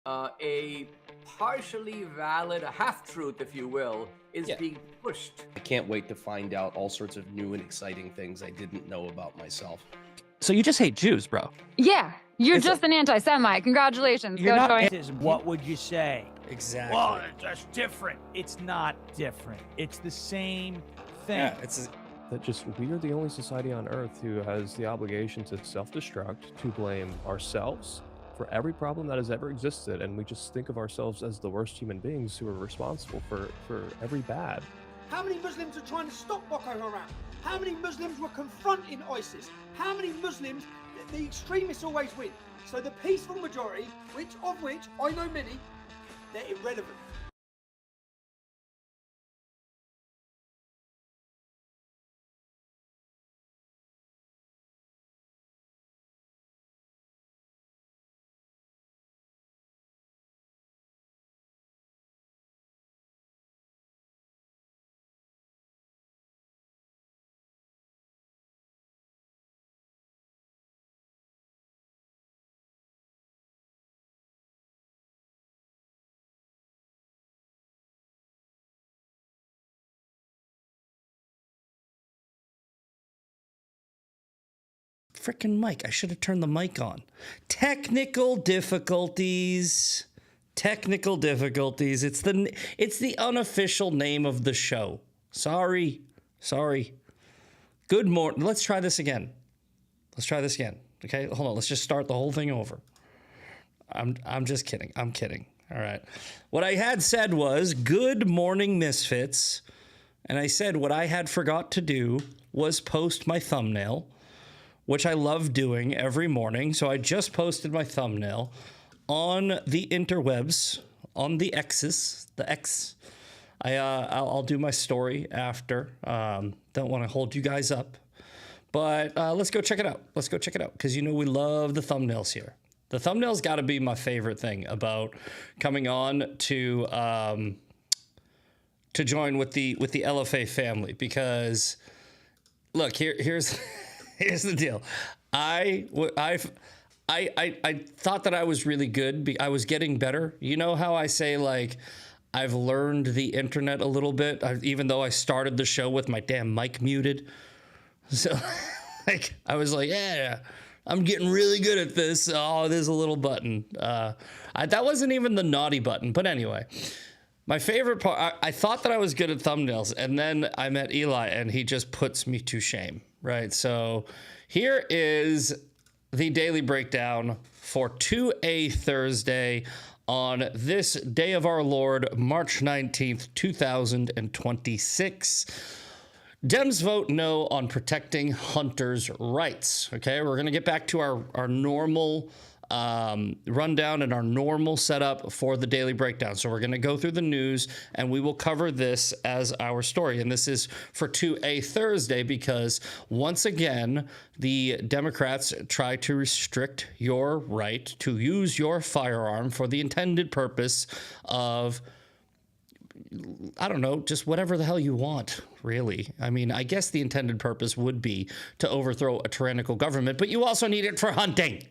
a partially valid, a half-truth, if you will, is being pushed. I can't wait to find out all sorts of new and exciting things I didn't know about myself. So you just hate Jews, bro? Yeah, you're just an anti-Semite. Congratulations. You're Go not join. What would you say? Exactly. Well, that's different. It's not different. It's the same thing. Yeah, it's that just we are the only society on Earth who has the obligation to self-destruct, to blame ourselves for every problem that has ever existed, and we just think of ourselves as the worst human beings who are responsible for every bad. How many Muslims are trying to stop Boko Haram? How many Muslims were confronting ISIS? How many Muslims, the extremists always win. So the peaceful majority, of which I know many, they're irrelevant. freaking mic. I should have turned the mic on. Technical difficulties. Technical difficulties. It's the unofficial name of the show. Sorry. Good morning. Let's try this again. Okay, hold on. Let's just start the whole thing over. I'm just kidding. I'm kidding. All right. What I had said was good morning, misfits. And I said what I had forgot to do was post my thumbnail, which I love doing every morning. So I just posted my thumbnail on the interwebs, on the X's, the X. I'll do my story after. Don't want to hold you guys up, but let's go check it out. Let's go check it out because you know we love the thumbnails here. The thumbnails got to be my favorite thing about coming on to join with the LFA family because look here's the deal. I thought that I was really good. I was getting better. You know how I say like I've learned the internet a little bit, even though I started the show with my damn mic muted. So like I was like, yeah, I'm getting really good at this. Oh, there's a little button. That wasn't even the naughty button. But anyway, my favorite part, I thought that I was good at thumbnails. And then I met Eli and he just puts me to shame, right? So here is the daily breakdown for 2A Thursday on this day of our Lord, March 19th, 2026. Dems vote no on protecting hunters' rights. Okay, we're going to get back to our normal rundown and our normal setup for the daily breakdown. So we're going to go through the news and we will cover this as our story. And this is for 2A Thursday because once again, the Democrats try to restrict your right to use your firearm for the intended purpose of, I don't know, just whatever the hell you want, really. I mean, I guess the intended purpose would be to overthrow a tyrannical government, but you also need it for hunting.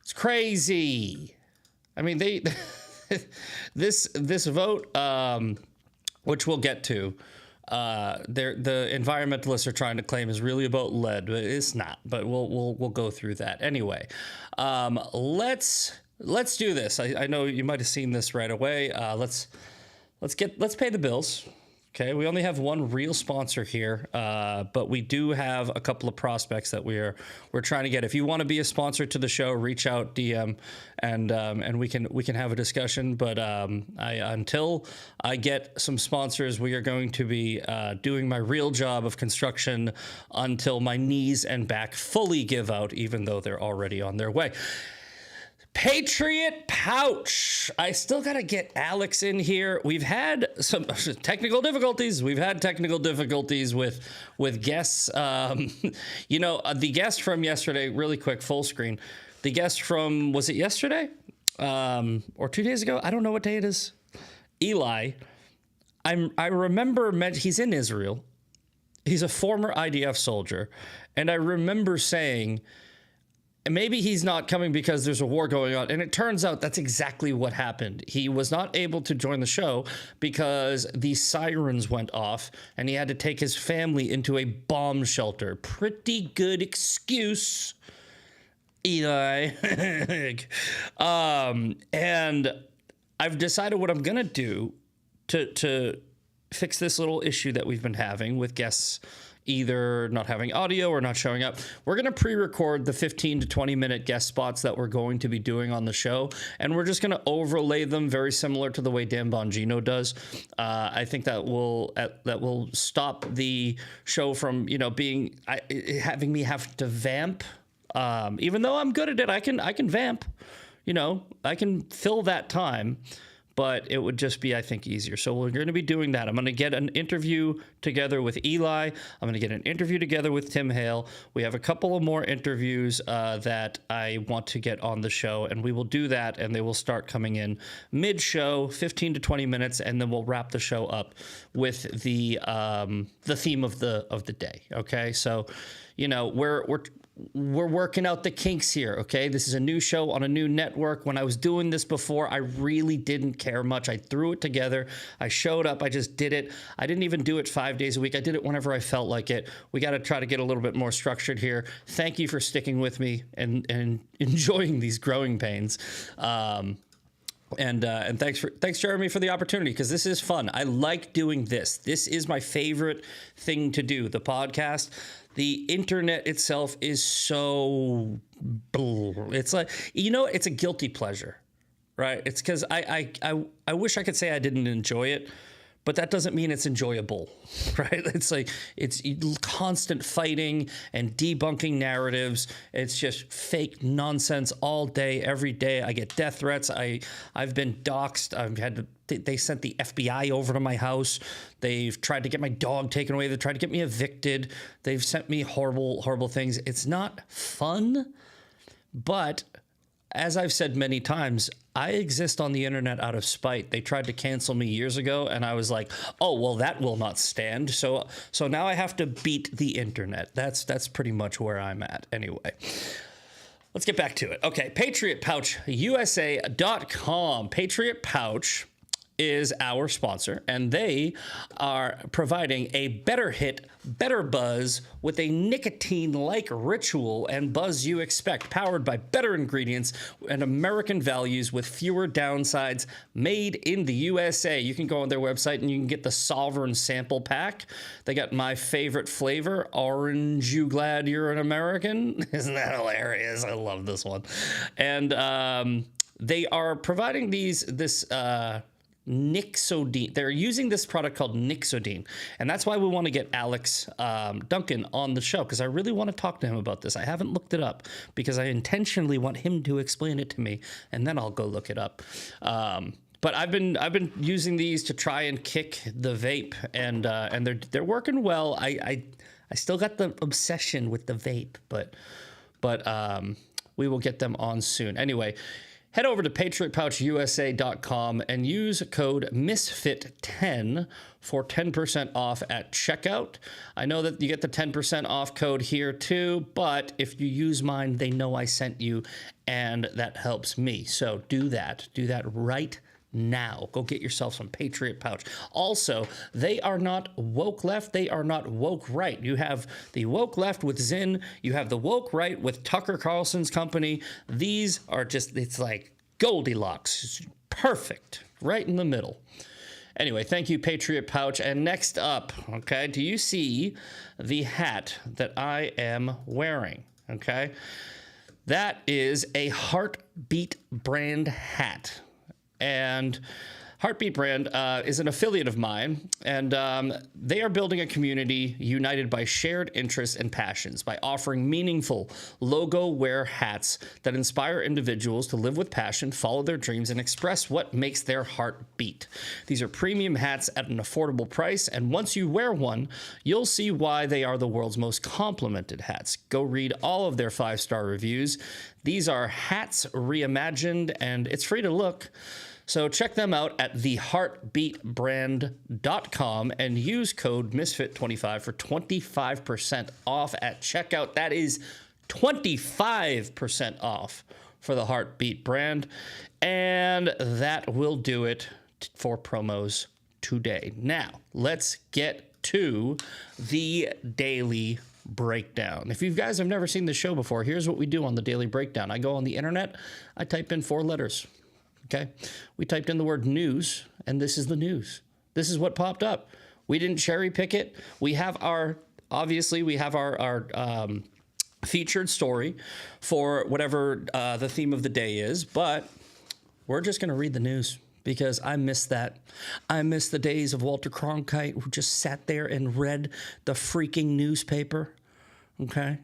It's crazy. I mean, this vote, which we'll get to, the environmentalists are trying to claim is really about lead, but it's not. But we'll go through that anyway. Let's do this. I know you might have seen this right away. Let's pay the bills. Okay, we only have one real sponsor here, but we do have a couple of prospects that we're trying to get. If you want to be a sponsor to the show, reach out, DM, and we can have a discussion. But until I get some sponsors, we are going to be doing my real job of construction until my knees and back fully give out, even though they're already on their way. Patriot Pouch. I still got to get Alex in here. We've had some technical difficulties. We've had technical difficulties with guests. You know, the guest from yesterday, really quick, full screen. The guest from, was it yesterday? Or 2 days ago? I don't know what day it is. Eli. I remember, he's in Israel. He's a former IDF soldier. And I remember saying, maybe he's not coming because there's a war going on. And it turns out that's exactly what happened. He was not able to join the show because the sirens went off and he had to take his family into a bomb shelter. Pretty good excuse, Eli. And I've decided what I'm going to do to fix this little issue that we've been having with guests either not having audio or not showing up. We're going to pre-record the 15 to 20 minute guest spots that we're going to be doing on the show, and we're just going to overlay them very similar to the way Dan Bongino does. I think that will stop the show from, being having me have to vamp. Even though I'm good at it, I can vamp. I can fill that time. But it would just be, I think, easier. So we're going to be doing that. I'm going to get an interview together with Eli. I'm going to get an interview together with Tim Hale. We have a couple of more interviews that I want to get on the show, and we will do that, and they will start coming in mid-show, 15 to 20 minutes, and then we'll wrap the show up with the theme of the day. Okay, so we're working out the kinks here, okay? This is a new show on a new network. When I was doing this before, I really didn't care much. I threw it together. I showed up. I just did it. I didn't even do it 5 days a week. I did it whenever I felt like it. We got to try to get a little bit more structured here. Thank you for sticking with me and enjoying these growing pains. And thanks Jeremy for the opportunity, because this is fun. I like doing this. This is my favorite thing to do, the podcast. The internet itself is so, it's like, it's a guilty pleasure, right? It's because I wish I could say I didn't enjoy it, but that doesn't mean it's enjoyable, right? It's like, it's constant fighting and debunking narratives. It's just fake nonsense all day, every day. I get death threats. I've been doxxed. They sent the FBI over to my house. They've tried to get my dog taken away. They've tried to get me evicted. They've sent me horrible, horrible things. It's not fun, but as I've said many times, I exist on the internet out of spite. They tried to cancel me years ago, and I was like, oh, well, that will not stand. So now I have to beat the internet. That's pretty much where I'm at anyway. Let's get back to it. Okay, PatriotPouchUSA.com. Patriot Pouch is our sponsor, and they are providing a better hit, better buzz with a nicotine-like ritual and buzz you expect, powered by better ingredients and American values with fewer downsides, made in the USA. You can go on their website and you can get the Sovereign sample pack. They got my favorite flavor, Orange You Glad You're an American? Isn't that hilarious? I love this one. And they are providing this Nixodine. They're using this product called Nixodine, and that's why we want to get Alex Duncan on the show, because I really want to talk to him about this. I haven't looked it up because I intentionally want him to explain it to me, and then I'll go look it up. But I've been using these to try and kick the vape, and they're working well. I still got the obsession with the vape, but we will get them on soon. Anyway, head over to PatriotPouchUSA.com and use code MISFIT10 for 10% off at checkout. I know that you get the 10% off code here too, but if you use mine, they know I sent you, and that helps me. So do that. Do that right now. Go get yourself some Patriot Pouch. Also, they are not woke left. They are not woke right. You have the woke left with Zinn. You have the woke right with Tucker Carlson's company. These are just, it's like Goldilocks. It's perfect. Right in the middle. Anyway, thank you, Patriot Pouch. And next up, okay, do you see the hat that I am wearing? Okay. That is a Heartbeat brand hat. And Heartbeat brand is an affiliate of mine, and they are building a community united by shared interests and passions by offering meaningful logo-wear hats that inspire individuals to live with passion, follow their dreams, and express what makes their heart beat. These are premium hats at an affordable price, and once you wear one, you'll see why they are the world's most complimented hats. Go read all of their 5-star reviews. These are hats reimagined, and it's free to look. So check them out at theheartbeatbrand.com and use code MISFIT25 for 25% off at checkout. That is 25% off for the Heartbeat brand. And that will do it for promos today. Now, let's get to the Daily Breakdown. If you guys have never seen the show before, here's what we do on the Daily Breakdown. I go on the internet, I type in 4 letters. Okay? We typed in the word news, and this is the news. This is what popped up. We didn't cherry pick it. We have our featured story for whatever the theme of the day is, but we're just going to read the news because I miss that. I miss the days of Walter Cronkite who just sat there and read the freaking newspaper. Okay?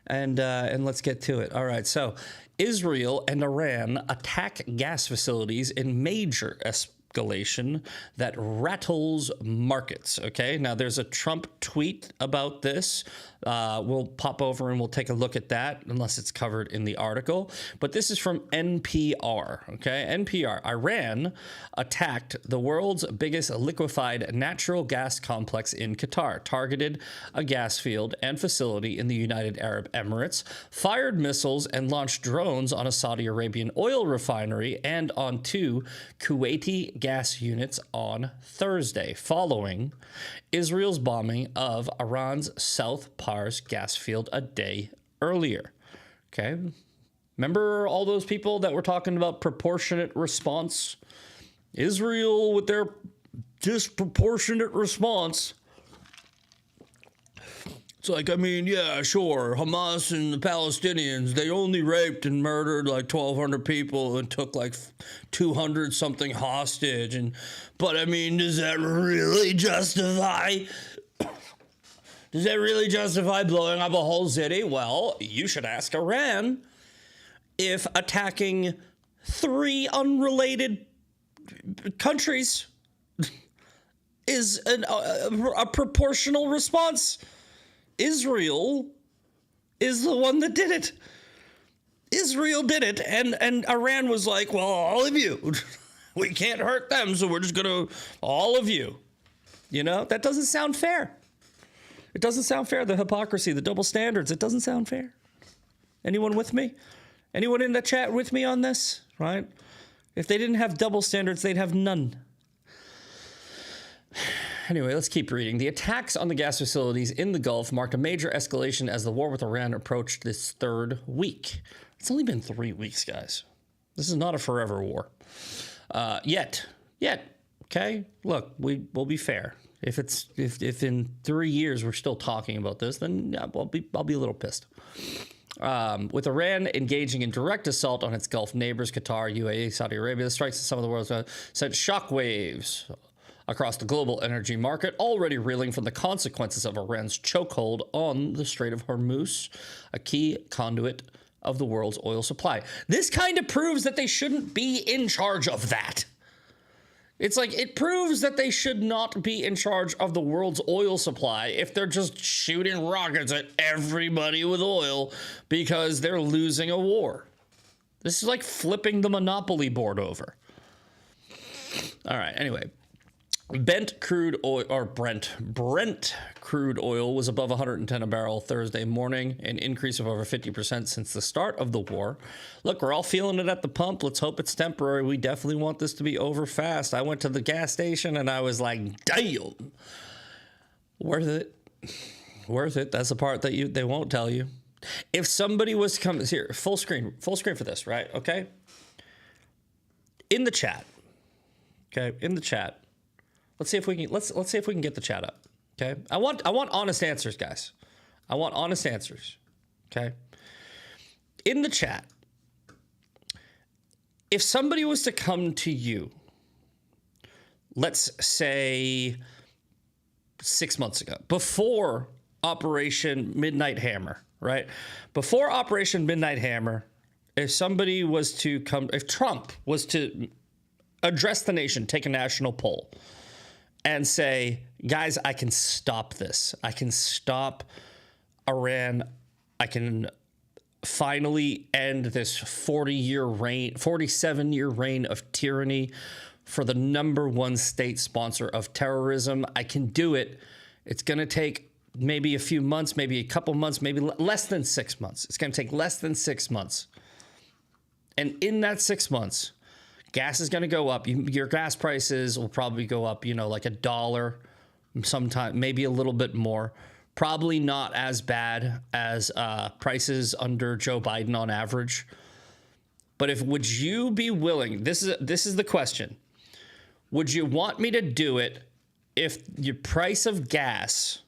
And let's get to it. All right, so Israel and Iran attack gas facilities in major escalation that rattles markets. Okay, now there's a Trump tweet about this. We'll pop over and we'll take a look at that, unless it's covered in the article. But this is from NPR. Okay, NPR. Iran attacked the world's biggest liquefied natural gas complex in Qatar, targeted a gas field and facility in the United Arab Emirates, fired missiles and launched drones on a Saudi Arabian oil refinery and on 2 Kuwaiti gas units on Thursday, following Israel's bombing of Iran's South Pars gas field a day earlier. Okay. Remember all those people that were talking about proportionate response? Israel with their disproportionate response. It's like, I mean, yeah, sure, Hamas and the Palestinians, they only raped and murdered like 1,200 people and took like 200 something hostage. But I mean, does that really justify blowing up a whole city? Well, you should ask Iran if attacking 3 unrelated countries is a proportional response. Israel is the one that did it. Israel did it, and Iran was like, well, all of you. We can't hurt them, so we're just going to, all of you. You know, that doesn't sound fair. It doesn't sound fair. The hypocrisy, the double standards, it doesn't sound fair. Anyone with me? Anyone in the chat with me on this? Right? If they didn't have double standards, they'd have none. Anyway, let's keep reading. The attacks on the gas facilities in the Gulf marked a major escalation as the war with Iran approached this 3rd week. It's only been 3 weeks, guys. This is not a forever war. Yet. Okay? Look, we'll be fair. If in 3 years we're still talking about this, then yeah, I'll be a little pissed. With Iran engaging in direct assault on its Gulf neighbors, Qatar, UAE, Saudi Arabia, the strikes in some of the world's sent shockwaves across the global energy market, already reeling from the consequences of Iran's chokehold on the Strait of Hormuz, a key conduit of the world's oil supply. This kind of proves that they shouldn't be in charge of that. It's like, it proves that they should not be in charge of the world's oil supply if they're just shooting rockets at everybody with oil because they're losing a war. This is like flipping the monopoly board over. All right, anyway. Brent crude oil was above 110 a barrel Thursday morning, an increase of over 50% since the start of the war. Look, we're all feeling it at the pump. Let's hope it's temporary. We definitely want this to be over fast. I went to the gas station and I was like, damn, worth it. Worth it. That's the part that they won't tell you. If somebody was to come here, full screen for this, right? Okay. In the chat. Okay. In the chat. Let's see if we can get the chat up. Okay. I want honest answers, guys. I want honest answers. Okay. In the chat, if somebody was to come to you, let's say 6 months ago, before Operation Midnight Hammer, right? Before Operation Midnight Hammer, if somebody was to come, if Trump was to address the nation, take a national poll, and say, guys, I can stop this. I can stop Iran. I can finally end this 47-year reign of tyranny for the #1 state sponsor of terrorism. I can do it. It's going to take maybe a few months, maybe a couple months, maybe less than 6 months. It's going to take less than 6 months. And in that 6 months, gas is going to go up. Your gas prices will probably go up, like $1 sometime, maybe a little bit more. Probably not as bad as prices under Joe Biden on average. But would you be willing? This is the question. Would you want me to do it if your price of gas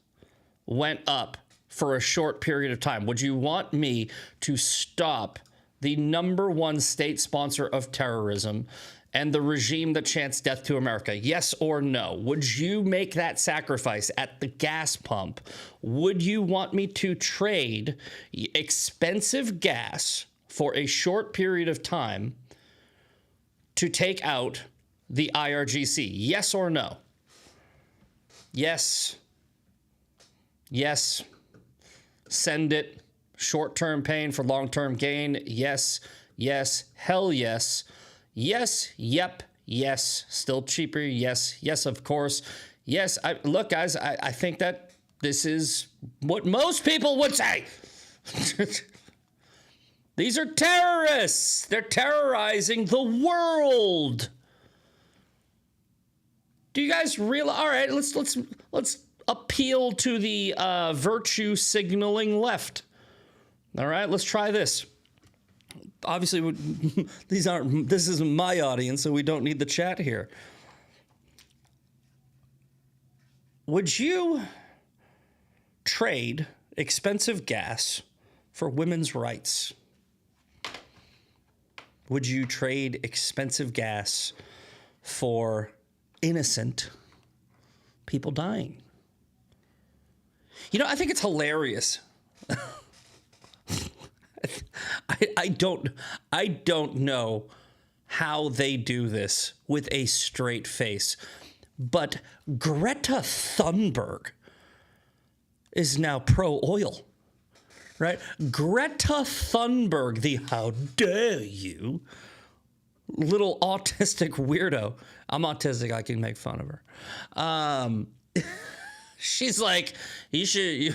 went up for a short period of time? Would you want me to stop the #1 state sponsor of terrorism and the regime that chants death to America? Yes or no? Would you make that sacrifice at the gas pump? Would you want me to trade expensive gas for a short period of time to take out the IRGC? Yes or no? Yes. Yes. Send it. Short-term pain for long-term gain. Yes. Yes. Hell yes. Yes. Yep. Yes. Still cheaper. Yes. Yes, of course. Yes. Look, guys, I think that this is what most people would say. These are terrorists. They're terrorizing the world. Do you guys realize? All right, let's appeal to the virtue signaling left. All right, let's try this. Obviously, this isn't my audience, so we don't need the chat here. Would you trade expensive gas for women's rights? Would you trade expensive gas for innocent people dying? I think it's hilarious. I don't know how they do this with a straight face, but Greta Thunberg is now pro-oil. Right? Greta Thunberg, the how dare you little autistic weirdo. I'm autistic. I can make fun of her. She's like, you should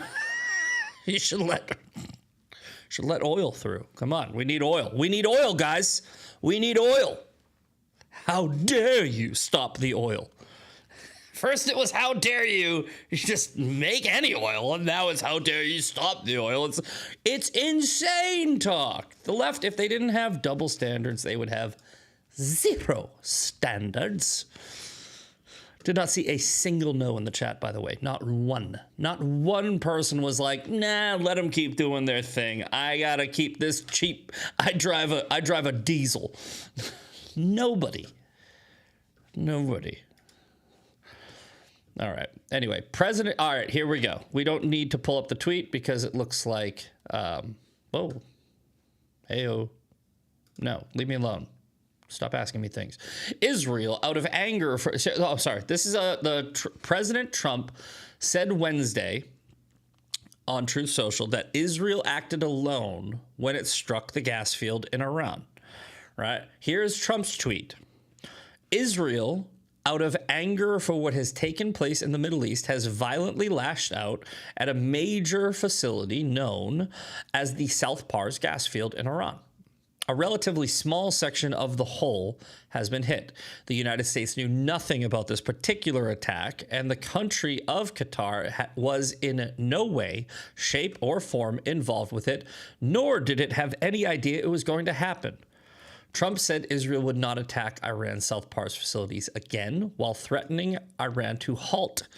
let oil through. Come on. We need oil. We need oil, guys. We need oil. How dare you stop the oil? First it was, how dare you just make any oil, and now it's, how dare you stop the oil. It's insane talk. The left, if they didn't have double standards, they would have zero standards. Did not see a single no in the chat, by the way. Not one. Not one person was like, nah, let them keep doing their thing. I gotta keep this cheap. I drive a diesel. Nobody. All right. Anyway, President. All right, here we go. We don't need to pull up the tweet because it looks like, whoa. Hey-oh. No, leave me alone. Stop asking me things. Israel, out of anger for, oh, sorry. This is President Trump said Wednesday on Truth Social that Israel acted alone when it struck the gas field in Iran. Right? Here's Trump's tweet. Israel, out of anger for what has taken place in the Middle East, has violently lashed out at a major facility known as the South Pars gas field in Iran. A relatively small section of the whole has been hit. The United States knew nothing about this particular attack, and the country of Qatar was in no way, shape, or form involved with it, nor did it have any idea it was going to happen. Trump said Israel would not attack Iran's South Pars facilities again, while threatening Iran to halt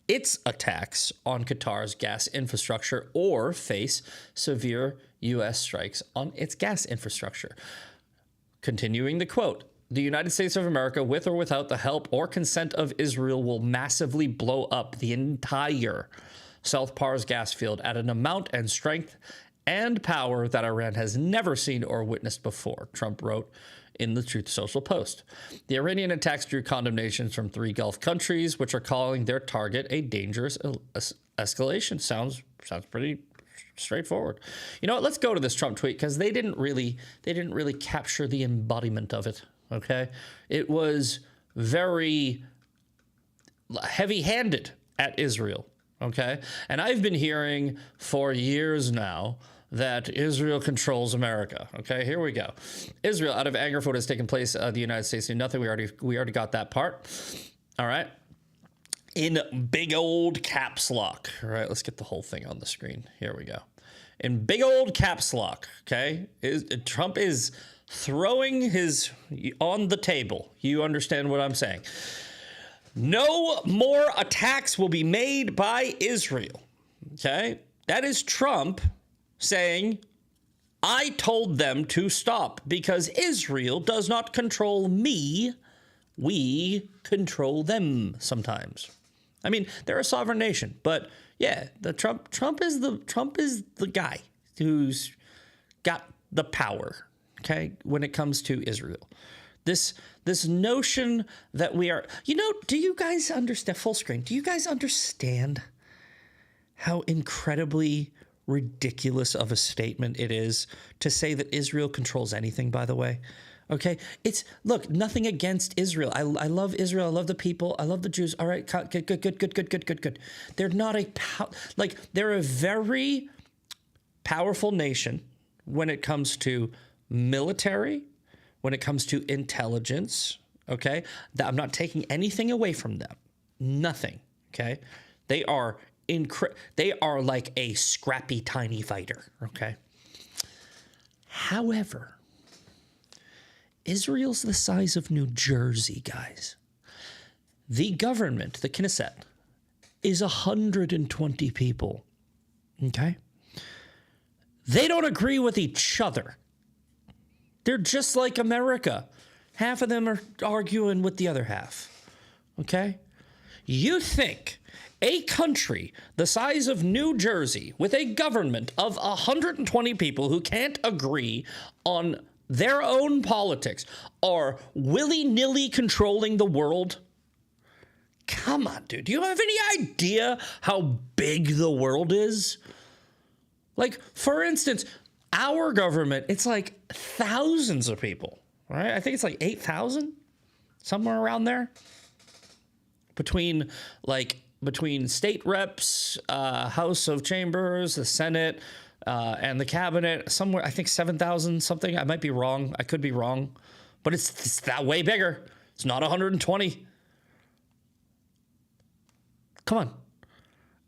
its attacks on Qatar's gas infrastructure or face severe U.S. strikes on its gas infrastructure. Continuing the quote, the United States of America, with or without the help or consent of Israel, will massively blow up the entire South Pars gas field at an amount and strength and power that Iran has never seen or witnessed before, Trump wrote in the Truth Social post. The Iranian attacks drew condemnations from 3 Gulf countries, which are calling their target a dangerous escalation. Sounds pretty straightforward. You know what? Let's go to this Trump tweet because they didn't really capture the embodiment of it. Okay, it was very heavy-handed at Israel. okay? And I've been hearing for years now that Israel controls America. Okay, here we go. Israel, out of anger for what has taken place, the United States do nothing. We already got that part. All right. In big old caps lock. All right, let's get the whole thing on the screen. Here we go. In big old caps lock. Okay, Trump is throwing his on the table. You understand what I'm saying? No more attacks will be made by Israel. Okay, that is Trump saying, I told them to stop because Israel does not control me. We control them sometimes. I mean, they're a sovereign nation, but yeah, Trump is the guy who's got the power, okay, when it comes to Israel. This notion that we are, do you guys understand, full screen, do you guys understand how incredibly ridiculous of a statement it is to say that Israel controls anything, by the way? Okay, look, nothing against Israel. I love Israel. I love the people. I love the Jews. All right, good. They're not they're a very powerful nation when it comes to military, when it comes to intelligence. Okay, I'm not taking anything away from them. Nothing. Okay, they are like a scrappy, tiny fighter. Okay. However, Israel's the size of New Jersey, guys. The government, the Knesset, is 120 people. Okay? They don't agree with each other. They're just like America. Half of them are arguing with the other half. Okay? You think a country the size of New Jersey with a government of 120 people who can't agree on their own politics are willy-nilly controlling the world? Come on, dude. Do you have any idea how big the world is? Like, for instance, our government, it's like thousands of people, right? I think it's like 8,000, somewhere around there. Between state reps, House of Chambers, the Senate, and the cabinet, somewhere, I think 7,000 something. I might be wrong. I could be wrong. But it's that way bigger. It's not 120. Come on.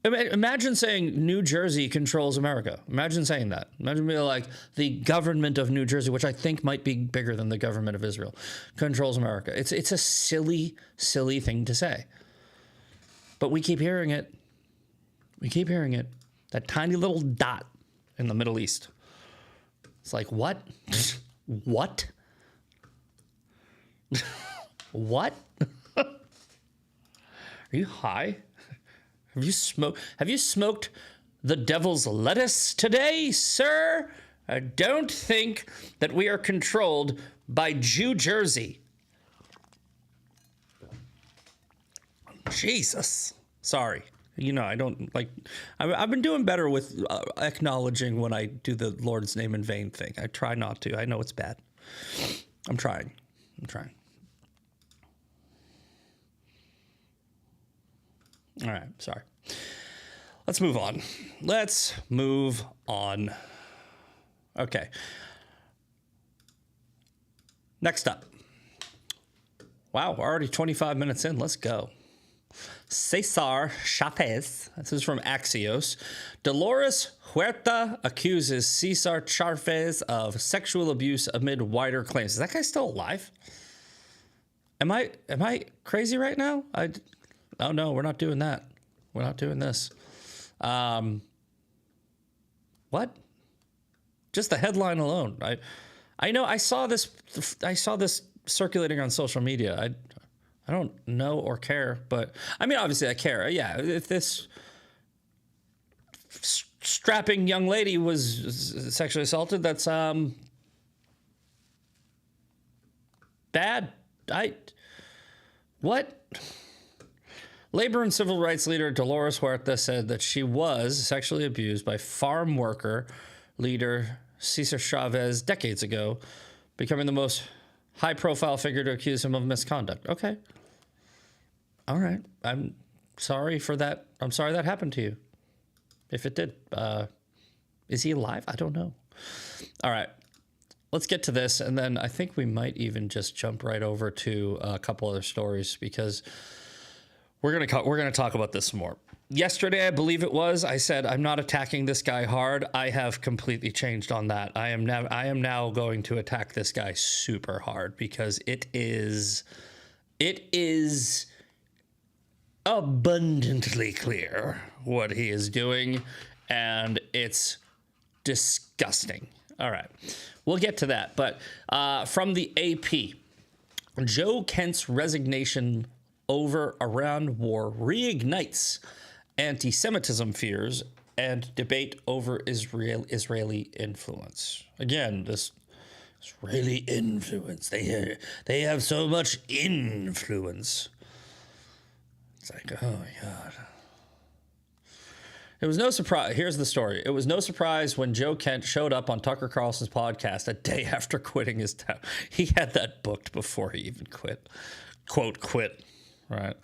Imagine saying New Jersey controls America. Imagine saying that. Imagine being like the government of New Jersey, which I think might be bigger than the government of Israel, controls America. It's a silly, silly thing to say. But we keep hearing it. We keep hearing it. That tiny little dot in the Middle East. It's like, what? What? What? Are you high? Have you smoked the devil's lettuce today, sir? I don't think that we are controlled by Jew Jersey. Jesus. Sorry. I don't like. I've been doing better with acknowledging when I do the Lord's name in vain thing. I try not to. I know it's bad. I'm trying. All right. Sorry. Let's move on. Okay. Next up. Wow, we're already 25 minutes in. Let's go. Cesar Chavez, this is from Axios. Dolores Huerta accuses Cesar Chavez of sexual abuse amid wider claims. Is that guy still alive? Am I crazy right now? Oh no, we're not doing that. We're not doing this. What? Just the headline alone. I know I saw this circulating on social media. I don't know or care, but I mean, obviously I care. Yeah, if this strapping young lady was sexually assaulted, that's bad. What? Labor and civil rights leader Dolores Huerta said that she was sexually abused by farm worker leader Cesar Chavez decades ago, becoming the most high-profile figure to accuse him of misconduct. Okay. All right. sorry for that. I'm sorry that happened to you. If it did. Is he alive? I don't know. All right. Let's get to this, and then I think we might even just jump right over to a couple other stories because we're gonna talk about this some more. Yesterday, I believe it was, I said I'm not attacking this guy hard. I have completely changed on that. I am now going to attack this guy super hard because it is abundantly clear what he is doing, and it's disgusting. All right, we'll get to that. But from the AP, Joe Kent's resignation over Iran war reignites anti-Semitism fears and debate over Israeli influence. Again, this Israeli influence. They have so much influence. It's like, oh my God. It was no surprise. Here's the story. It was no surprise when Joe Kent showed up on Tucker Carlson's podcast a day after quitting his town. He had that booked before he even quit. Quote, quit. Right.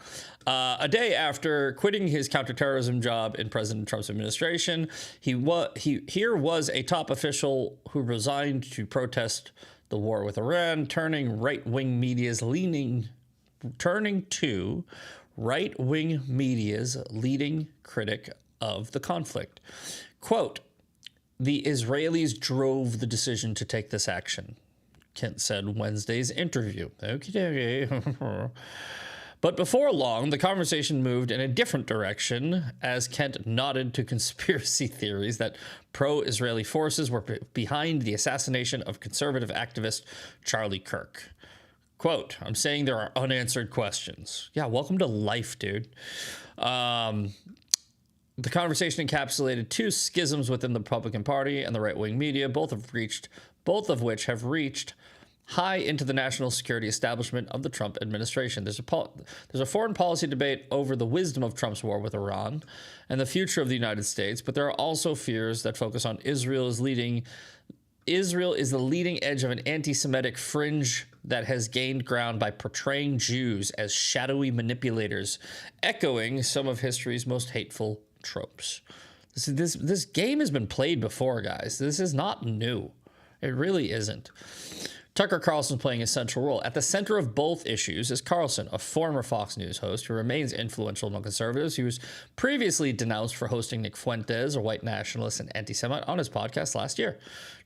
A day after quitting his counterterrorism job in President Trump's administration, here was a top official who resigned to protest the war with Iran, turning to right-wing media's leading critic of the conflict. Quote, the Israelis drove the decision to take this action, Kent said Wednesday's interview. Okay. But before long, the conversation moved in a different direction as Kent nodded to conspiracy theories that pro-Israeli forces were behind the assassination of conservative activist Charlie Kirk. Quote, I'm saying there are unanswered questions. Yeah, welcome to life, dude. The conversation encapsulated two schisms within the Republican Party and the right-wing media, both of which have reached high into the national security establishment of the Trump administration. There's a foreign policy debate over the wisdom of Trump's war with Iran and the future of the United States, but there are also fears that focus on Israel is the leading edge of an anti-Semitic fringe that has gained ground by portraying Jews as shadowy manipulators, echoing some of history's most hateful tropes. This game has been played before, guys. This is not new. It really isn't. Tucker Carlson playing a central role. At the center of both issues is Carlson, a former Fox News host who remains influential among conservatives. He was previously denounced for hosting Nick Fuentes, a white nationalist and anti-Semite, on his podcast last year.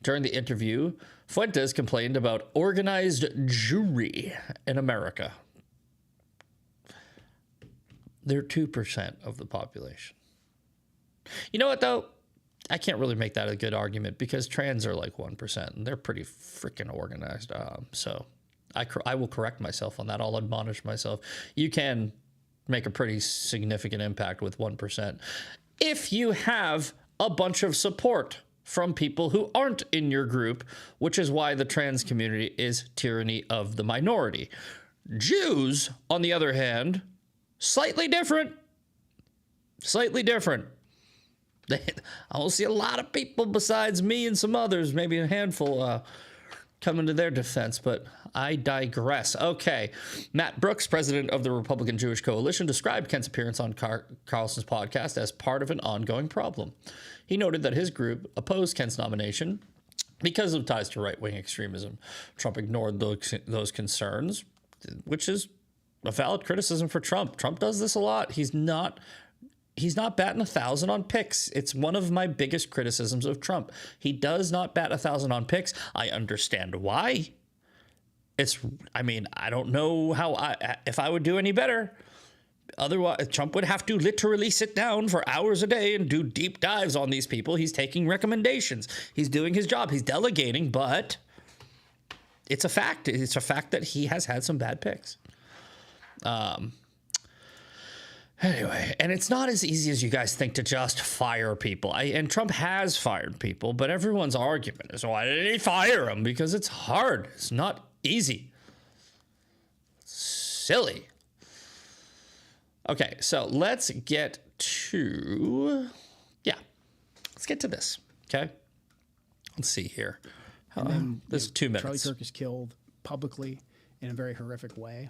During the interview, Fuentes complained about organized Jewry in America. They're 2% of the population. You know what, though? I can't really make that a good argument because trans are like 1% and they're pretty freaking organized. So I will correct myself on that. I'll admonish myself. You can make a pretty significant impact with 1% if you have a bunch of support from people who aren't in your group, which is why the trans community is tyranny of the minority. Jews, on the other hand, slightly different. Slightly different. I don't see a lot of people besides me and some others, maybe a handful, coming to their defense, but I digress. Okay. Matt Brooks, president of the Republican Jewish Coalition, described Kent's appearance on Carlson's podcast as part of an ongoing problem. He noted that his group opposed Kent's nomination because of ties to right-wing extremism. Trump ignored those concerns, which is a valid criticism for Trump. Trump does this a lot. He's not batting 1,000 on picks. It's one of my biggest criticisms of Trump. He does not bat 1,000 on picks. I understand why. I don't know if I would do any better. Otherwise, Trump would have to literally sit down for hours a day and do deep dives on these people. He's taking recommendations. He's doing his job. He's delegating, but it's a fact. It's a fact that he has had some bad picks. Anyway, and it's not as easy as you guys think to just fire people. And Trump has fired people, but everyone's argument is, why did he fire them? Because it's hard. It's not easy. It's silly. Okay, so let's get to this, okay? Let's see here. This is 2 minutes. Charlie Kirk is killed publicly in a very horrific way,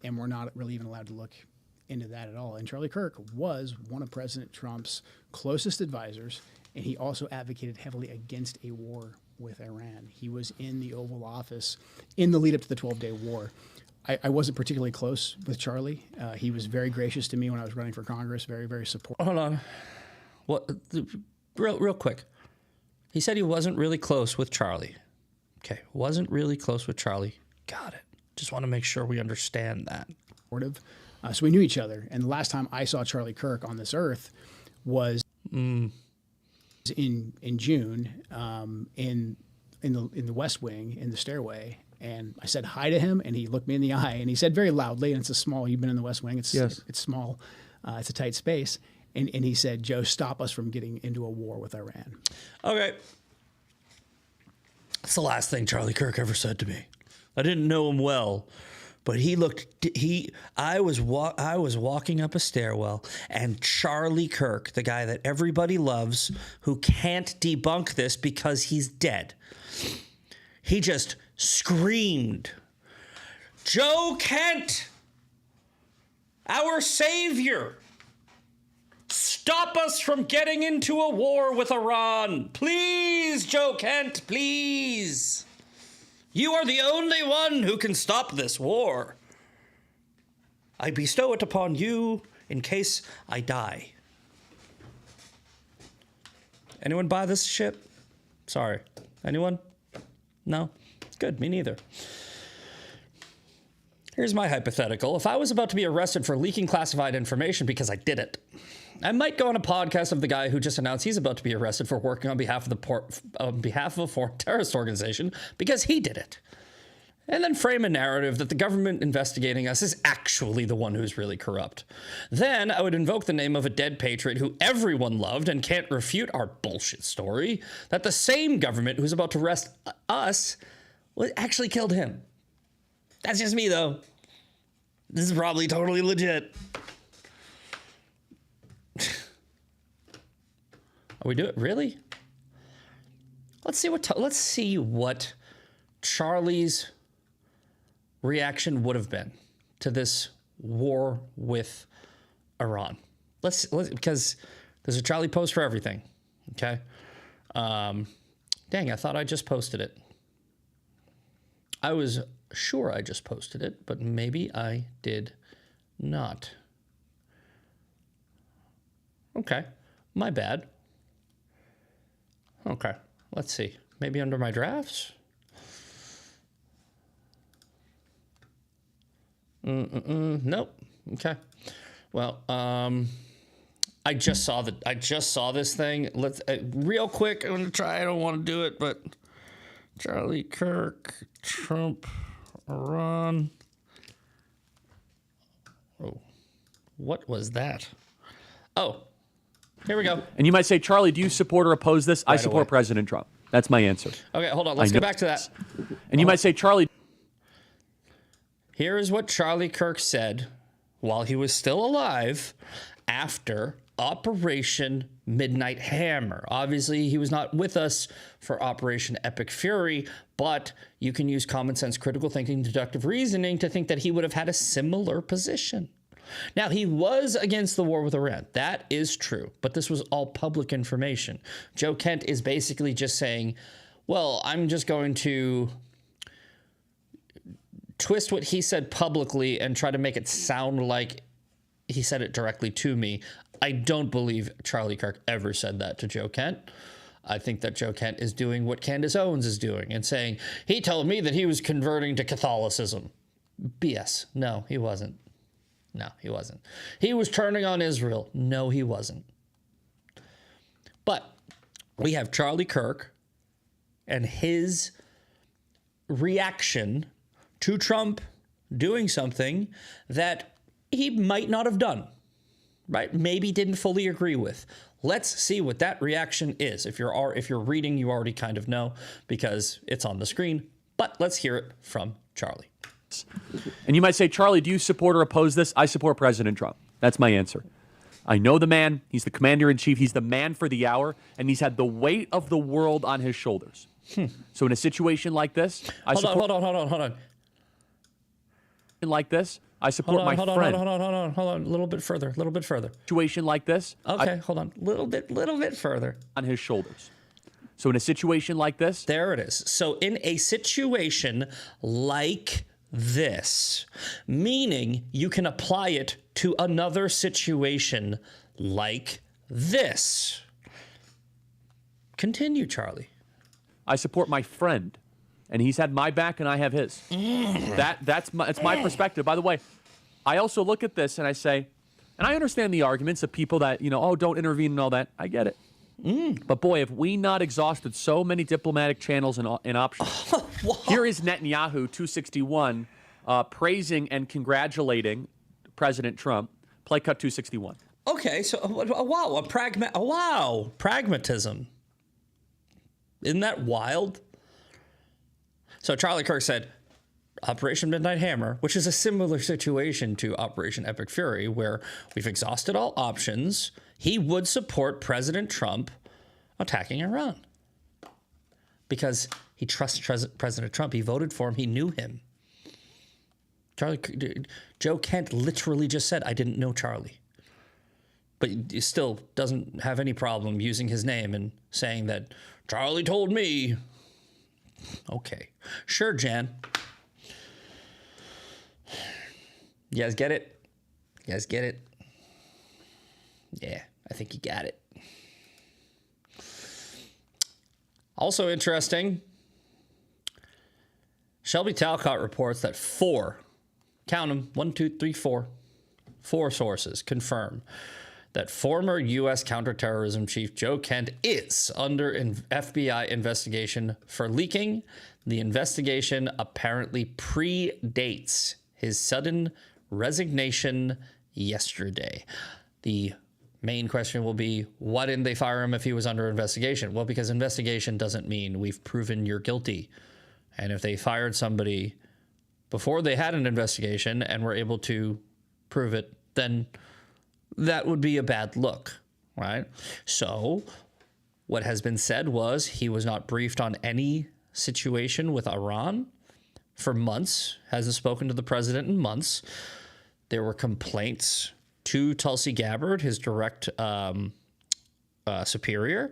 and we're not really even allowed to look into that at all. And Charlie Kirk was one of President Trump's closest advisors, and he also advocated heavily against a war with Iran. He was in the Oval Office in the lead up to the 12-day war. I wasn't particularly close with Charlie. He was very gracious to me when I was running for Congress, very, very supportive. Hold on. What? Real quick. He said he wasn't really close with Charlie. Okay, wasn't really close with Charlie. Got it. Just want to make sure we understand that. So we knew each other. And the last time I saw Charlie Kirk on this earth was in June in the West Wing, in the stairway. And I said hi to him, and he looked me in the eye, and he said very loudly, and it's a small, you've been in the West Wing, it's small, it's a tight space. And he said, Joe, stop us from getting into a war with Iran. Okay. That's the last thing Charlie Kirk ever said to me. I didn't know him well, but I was walking up a stairwell, and Charlie Kirk, the guy that everybody loves, who can't debunk this because he's dead, he just screamed, Joe Kent, our savior, stop us from getting into a war with Iran. Please, Joe Kent, please. You are the only one who can stop this war. I bestow it upon you in case I die. Anyone buy this shit? Sorry. Anyone? No? Good, me neither. Here's my hypothetical. If I was about to be arrested for leaking classified information because I did it, I might go on a podcast of the guy who just announced he's about to be arrested for working on behalf of a foreign terrorist organization because he did it. And then frame a narrative that the government investigating us is actually the one who's really corrupt. Then I would invoke the name of a dead patriot who everyone loved and can't refute our bullshit story that the same government who's about to arrest us actually killed him. That's just me, though. This is probably totally legit. Are we doing it? Really? Let's see what Charlie's reaction would have been to this war with Iran. Let's because there's a Charlie post for everything. Okay. Dang, I thought I just posted it. I was sure I just posted it, but maybe I did not. Okay, my bad. Okay, let's see. Maybe under my drafts? Nope. Okay. Well, I just saw this thing. Let's real quick. I'm gonna try. I don't want to do it, but Charlie Kirk, Trump, Iran. Oh, what was that? Oh, here we go. And you might say, Charlie, do you support or oppose this? I support President Trump. That's my answer. Okay, hold on. Let's go back to that. And you might say, Charlie. Here is what Charlie Kirk said while he was still alive after Operation Midnight Hammer. Obviously, he was not with us for Operation Epic Fury, but you can use common sense, critical thinking, deductive reasoning to think that he would have had a similar position. Now, he was against the war with Iran. That is true, but this was all public information. Joe Kent is basically just saying, well, I'm just going to twist what he said publicly and try to make it sound like he said it directly to me. I don't believe Charlie Kirk ever said that to Joe Kent. I think that Joe Kent is doing what Candace Owens is doing and saying, he told me that he was converting to Catholicism. BS. No, he wasn't. No, he wasn't. He was turning on Israel. No, he wasn't. But we have Charlie Kirk and his reaction to Trump doing something that he might not have done, right? Maybe didn't fully agree with. Let's see what that reaction is. If you're reading, you already kind of know because it's on the screen, but let's hear it from Charlie. And you might say, Charlie, do you support or oppose this? I support President Trump. That's my answer. I know the man. He's the commander-in-chief. He's the man for the hour, and he's had the weight of the world on his shoulders. So in a situation like this, Hold on. like this, I support my friend. Hold on. A little bit further. Situation like this. Okay, hold on. Little bit further. On his shoulders. So in a situation like this. There it is. So in a situation like this, meaning you can apply it to another situation like this. Continue, Charlie. I support my friend, and he's had my back and I have his. That's my perspective. By the way, I also look at this and I say, and I understand the arguments of people that, don't intervene and all that. I get it. But boy, have we not exhausted so many diplomatic channels and options. Here is Netanyahu, 261, praising and congratulating President Trump. Play cut 261. Okay, so pragmatism. Isn't that wild? So Charlie Kirk said, Operation Midnight Hammer, which is a similar situation to Operation Epic Fury, where we've exhausted all options. He would support President Trump attacking Iran because he trusts President Trump. He voted for him. He knew him. Joe Kent literally just said, I didn't know Charlie. But he still doesn't have any problem using his name and saying that Charlie told me. Okay. Sure, Jan. You guys get it? Yeah, I think you got it. Also interesting, Shelby Talcott reports that four sources confirm that former U.S. counterterrorism chief Joe Kent is under an FBI investigation for leaking. The investigation apparently predates his sudden resignation yesterday. The main question will be, why didn't they fire him if he was under investigation? Well, because investigation doesn't mean we've proven you're guilty. And if they fired somebody before they had an investigation and were able to prove it, then that would be a bad look, right? So what has been said was he was not briefed on any situation with Iran for months, hasn't spoken to the president in months. There were complaints to Tulsi Gabbard, his direct superior.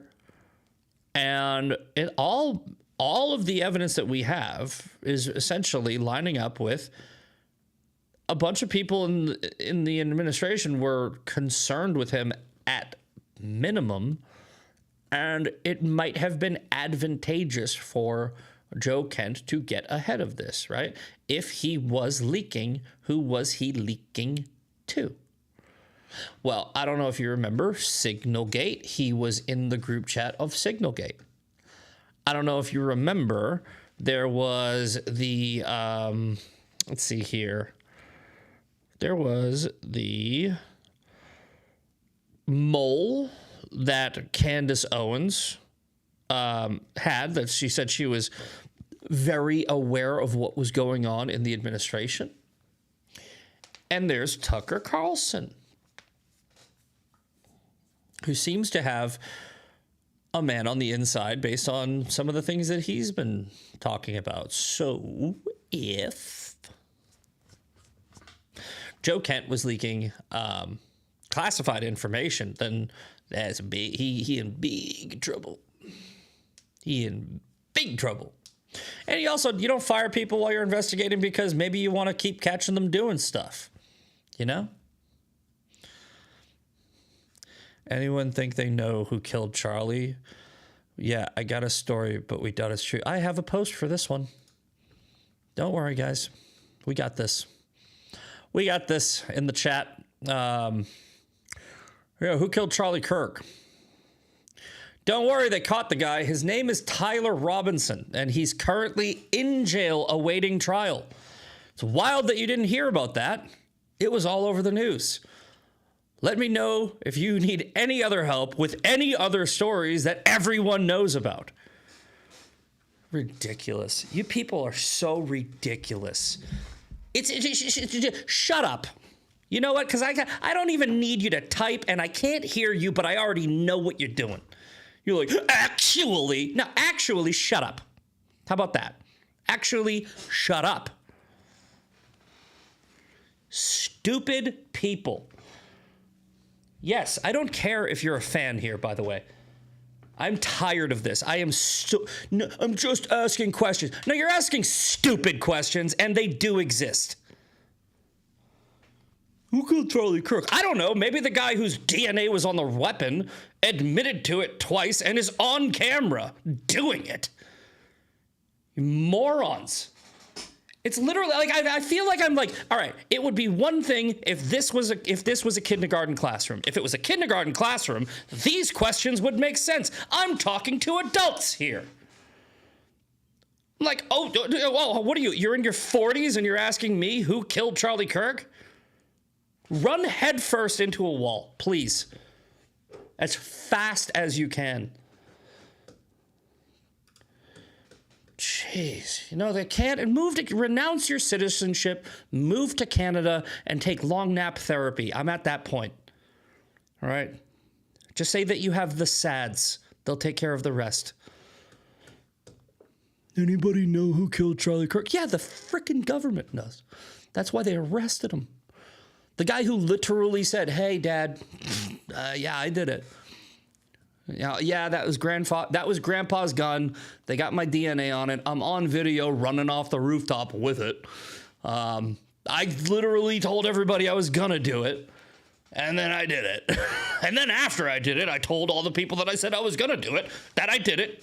And all of the evidence that we have is essentially lining up with a bunch of people in the administration were concerned with him at minimum, and it might have been advantageous for Joe Kent to get ahead of this, right? If he was leaking, who was he leaking to? Well, I don't know if you remember Signalgate. He was in the group chat of Signalgate. I don't know if you remember, there was the, let's see here. There was the mole that Candace Owens had, that she said she was very aware of what was going on in the administration. And there's Tucker Carlson, who seems to have a man on the inside based on some of the things that he's been talking about. So if Joe Kent was leaking classified information, then that's big. He in big trouble. He in big trouble. And you don't fire people while you're investigating because maybe you want to keep catching them doing stuff. You know? Anyone think they know who killed Charlie? Yeah, I got a story, but we doubt it's true. I have a post for this one. Don't worry, guys. We got this. We got this in the chat. Who killed Charlie Kirk? Don't worry, they caught the guy. His name is Tyler Robinson, and he's currently in jail awaiting trial. It's wild that you didn't hear about that. It was all over the news. Let me know if you need any other help with any other stories that everyone knows about. Ridiculous. You people are so ridiculous. It's shut up. You know what? Because I don't even need you to type, and I can't hear you, but I already know what you're doing. You're like, actually. No, actually, shut up. How about that? Actually, shut up. Stupid people. Yes, I don't care if you're a fan here, by the way. I'm tired of this. No, I'm just asking questions. No, you're asking stupid questions, and they do exist. Who killed Charlie Kirk? I don't know. Maybe the guy whose DNA was on the weapon admitted to it twice and is on camera doing it. You morons. It's literally like I feel like I'm like, all right, it would be one thing if this was a kindergarten classroom. If it was a kindergarten classroom, these questions would make sense. I'm talking to adults here. I'm like, oh, what are you? You're in your 40s and you're asking me who killed Charlie Kirk? Run headfirst into a wall, please. As fast as you can. Jeez, they can't, and renounce your citizenship, move to Canada, and take long nap therapy. I'm at that point. All right? Just say that you have the SADS. They'll take care of the rest. Anybody know who killed Charlie Kirk? Yeah, the frickin' government does. That's why they arrested him. The guy who literally said, hey, Dad, yeah, I did it. Yeah, that was Grandpa's gun. They got my DNA on it. I'm on video running off the rooftop with it. I literally told everybody I was gonna do it, and then I did it. And then after I did it, I told all the people that I said I was gonna do it that I did it.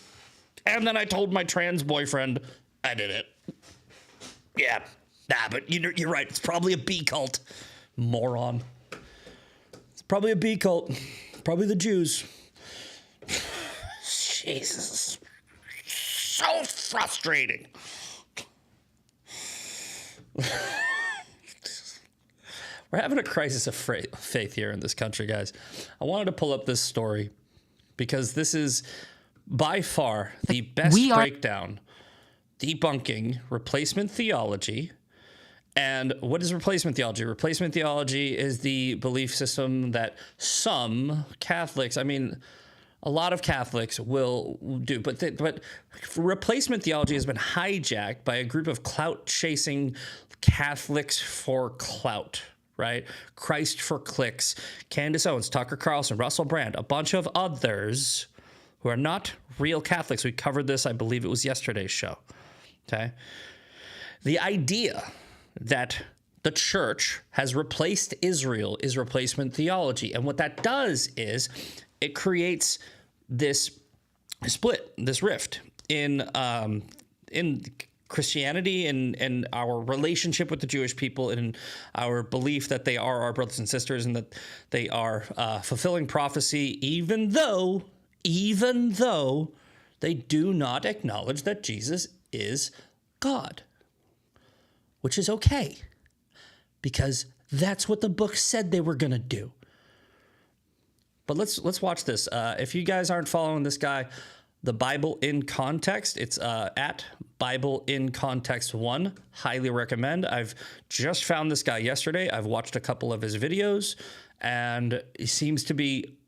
And then I told my trans boyfriend I did it. Yeah, but you're right. It's probably a B cult. Moron. It's probably a B cult. Probably the Jews. Jesus. So frustrating. We're having a crisis of faith here in this country, guys. I wanted to pull up this story because this is by far the best breakdown debunking replacement theology. And what is replacement theology? Replacement theology is the belief system that some Catholics, a lot of Catholics will do, but replacement theology has been hijacked by a group of clout-chasing Catholics for clout, right? Christ for clicks, Candace Owens, Tucker Carlson, Russell Brand, a bunch of others who are not real Catholics. We covered this, I believe it was yesterday's show, okay? The idea that the church has replaced Israel is replacement theology. And what that does is it creates this split, this rift in Christianity and our relationship with the Jewish people and our belief that they are our brothers and sisters and that they are fulfilling prophecy, even though they do not acknowledge that Jesus is God. Which is okay, because that's what the book said they were going to do. But let's watch this. If you guys aren't following this guy, the Bible in Context, it's at Bible in Context 1. Highly recommend. I've just found this guy yesterday. I've watched a couple of his videos, and he seems to be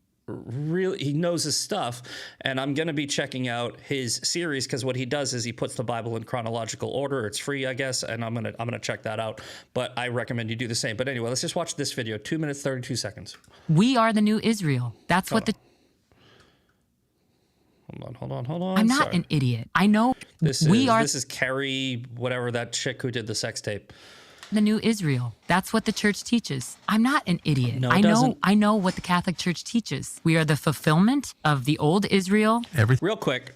he knows his stuff, and I'm going to be checking out his series because what he does is he puts the Bible in chronological order. It's free, I guess, and I'm going to check that out, but I recommend you do the same. But anyway, let's just watch this video, 2 minutes, 32 seconds. We are the new Israel. That's what the... Hold on. I'm not an idiot. I know this is Carrie, whatever, that chick who did the sex tape. The new Israel. That's what the church teaches. I'm not an idiot. No, it doesn't. I know what the Catholic Church teaches. We are the fulfillment of the old Israel. Real quick,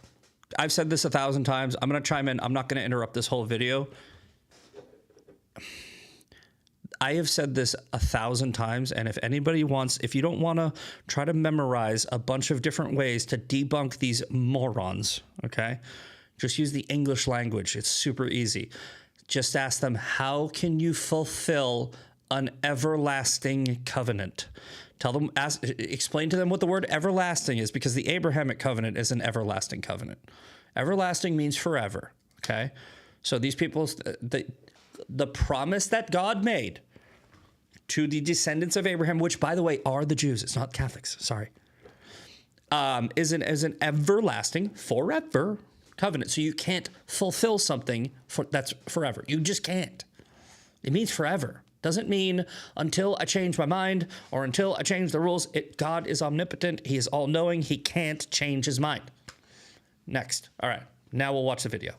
I've said this 1,000 times. I'm going to chime in. I'm not going to interrupt this whole video. I have said this 1,000 times, and if you don't want to try to memorize a bunch of different ways to debunk these morons, okay? Just use the English language. It's super easy. Just ask them, how can you fulfill an everlasting covenant? Explain to them what the word everlasting is, because the Abrahamic covenant is an everlasting covenant. Everlasting means forever, okay? So these people, the promise that God made to the descendants of Abraham, which, by the way, are the Jews, it's not Catholics, sorry, is an everlasting, forever covenant. So you can't fulfill something that's forever. You just can't. It means forever. Doesn't mean until I change my mind or until I change the rules. God is omnipotent. He is all-knowing. He can't change his mind. Next. All right. Now we'll watch the video.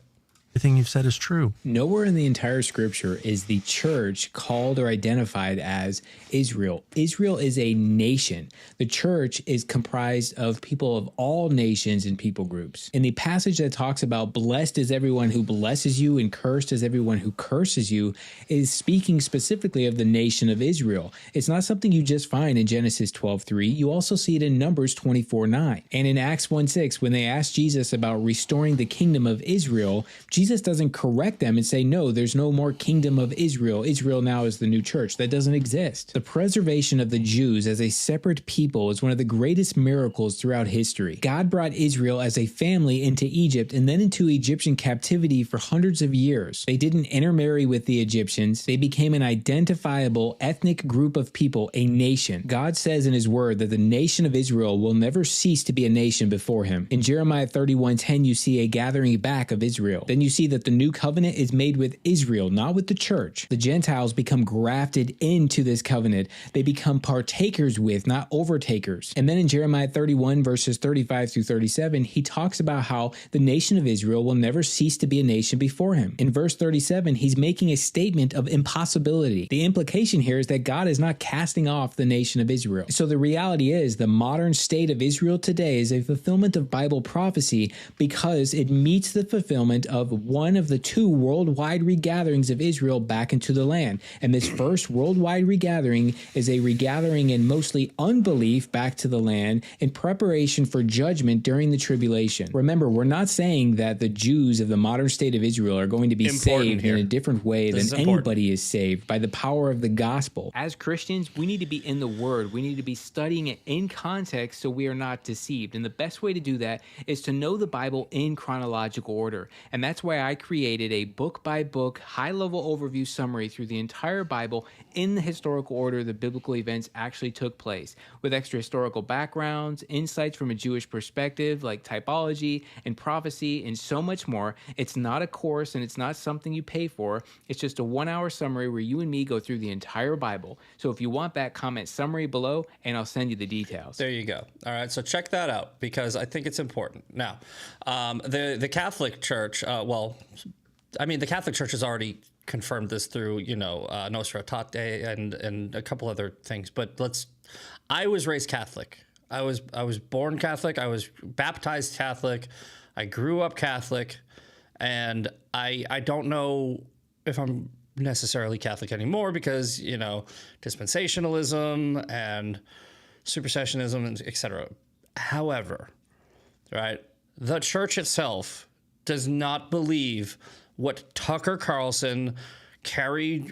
Everything you've said is true. Nowhere in the entire scripture is the church called or identified as Israel. Israel is a nation. The church is comprised of people of all nations and people groups. In the passage that talks about blessed is everyone who blesses you and cursed is everyone who curses you is speaking specifically of the nation of Israel. It's not something you just find in Genesis 12:3. You also see it in Numbers 24:9. And in Acts 1:6, when they asked Jesus about restoring the kingdom of Israel, Jesus doesn't correct them and say, no, there's no more kingdom of Israel. Israel now is the new church. That doesn't exist. The preservation of the Jews as a separate people is one of the greatest miracles throughout history. God brought Israel as a family into Egypt and then into Egyptian captivity for hundreds of years. They didn't intermarry with the Egyptians. They became an identifiable ethnic group of people, a nation. God says in his word that the nation of Israel will never cease to be a nation before him. In Jeremiah 31:10, you see a gathering back of Israel. Then you see that the new covenant is made with Israel, not with the church. The Gentiles become grafted into this covenant. They become partakers with, not overtakers. And then in Jeremiah 31 verses 35 through 37, he talks about how the nation of Israel will never cease to be a nation before him. In verse 37, he's making a statement of impossibility. The implication here is that God is not casting off the nation of Israel. So the reality is the modern state of Israel today is a fulfillment of Bible prophecy because it meets the fulfillment of one of the two worldwide regatherings of Israel back into the land. And this first worldwide regathering is a regathering in mostly unbelief back to the land in preparation for judgment during the tribulation. Remember, we're not saying that the Jews of the modern state of Israel are going to be saved in a different way than anybody is saved by the power of the gospel. As Christians, we need to be in the Word. We need to be studying it in context so we are not deceived. And the best way to do that is to know the Bible in chronological order. And that's why I created a book-by-book, high-level overview summary through the entire Bible in the historical order the biblical events actually took place, with extra historical backgrounds, insights from a Jewish perspective like typology and prophecy, and so much more. It's not a course and it's not something you pay for. It's just a 1-hour summary where you and me go through the entire Bible. So if you want that, comment summary below and I'll send you the details. There you go. All right, so check that out because I think it's important. Now, the Catholic Church, the Catholic Church has already confirmed this through, Nostra Aetate and a couple other things. But I was raised Catholic. I was born Catholic. I was baptized Catholic. I grew up Catholic, and I don't know if I'm necessarily Catholic anymore because dispensationalism and supersessionism and etc. However, right, the church itself does not believe what Tucker Carlson, Carrie